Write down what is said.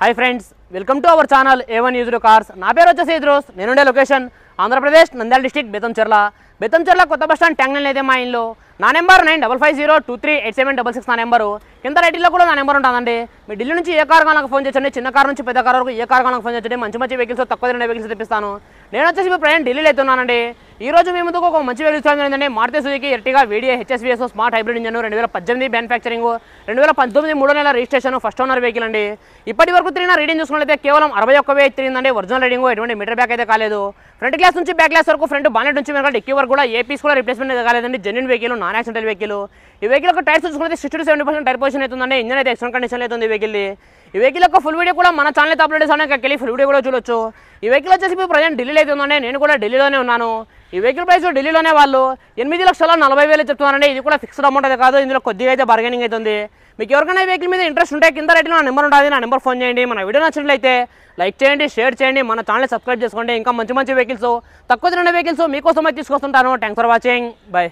Hi friends, welcome to our channel A1 used cars. నా పేరు వచ్చేసి ఇద్రోస్. నేనుండే లొకేషన్ ఆంధ్రప్రదేశ్, నంద్యాల డిస్ట్రిక్ట్, బెతంచెర్ల కొత్త బస్ స్టాండ్ ట్యాంగ్ లైన్ అయితే మా ఇంట్లో. నా నెంబర్ 9550238766 నా నెంబరు. కింద రైటింగ్లో కూడా నా నెంబర్ ఉంటుందండి. మీ ఢిల్లీ నుంచి ఏ కార్ నాకు ఫోన్ చేయండి, చిన్న కార్ నుంచి పెద్ద కార్ వరకు ఏ కార్ నాకు ఫోన్ చేయండి. మంచి మంచి వెహికల్స్, తక్కువ తిరిగిన వెహికల్స్ తెప్పిస్తాను. నేను వచ్చేసి ఇప్పుడు ప్రయాణం ఢిల్లీలో అవుతున్నానండి. ఈ రోజు మీ ముందుకు ఒక మంచి వెహికల్స్ ఏంటంటే Maruti Suzuki Ertiga VDI HSVS smart hybrid engine 2018 manufacturing, 2019 3వ నెల రిజిస్ట్రేషన్, ఫస్ట్ ఓనర్ వెహికల్ అండి. ఇప్పటి వరకు తిరిగిన రీడింగ్ చూసుకున్నట్లయితే కేవలం 61,000 తిరిగిందండి. ఒరిజినల్ రీడింగ్, ఎటువంటి మీటర్ బ్యాక్ అయితే కాలేదు. ఫ్రంట్ గ్లాస్ నుంచి బ్యాక్ గ్లాస్ వరకు, ఫ్రంట్ బానెట్ నుంచి వెనకాల డిక్కీ వరకు కూడా ఏ పీస్ కూడా రిప్లేస్మెంట్ అయితే కాలేదండి. Genuine vehicle, non accidental vehicle. ఈ వెహికల్ యొక్క టైర్స్ చూసుకుంటే 60 to 70% టైర్ పొజిషన్ అవుతుందండి. ఇంజన్ అయితే ఎక్సలెంట్ కండిషన్ అవుతుంది. ఈ వెహికల్ యొక్క ఫుల్ వీడియో కూడా మన ఛానల్ అయితే అప్లోడ్ చేస్తాను. అక్కడికి ఫుల్ వీడియో కూడా చూడొచ్చు. ఈ వెహికల్ వచ్చేసి ఇప్పుడు ప్రజెంట్ ఢిల్లీలో అయితే ఉందండి. నేను కూడా ఢిల్లీలోనే ఉన్నాను. ఈ వెహికల్ ప్రైస్ ఢిల్లీలోనే వాళ్ళు 8,40,000 చెప్తున్నారండి. ఇది కూడా ఫిక్స్డ్ అమౌంట్ అయితే కాదు, ఇందులో కొద్దిగా అయితే బార్గెనింగ్ అవుతుంది. మీకు ఎవరికైనా వెహికల్ మీద ఇంట్రెస్ట్ ఉంటే కింద రైట్లో నా నెంబర్ ఉంటుంది, నా నెంబర్ ఫోన్ చేయండి. మన వీడియో నచ్చినట్లయితే లైక్ చేయండి, షేర్ చేయండి, మన ఛానల్ సబ్స్క్రైబ్ చేసుకోండి. ఇంకా మంచి మంచి వెహికల్స్, తక్కువ తిరిగిన వెహికల్స్ మీకోసం అయితే తీసుకొస్తుంటాను. Thanks for watching, by.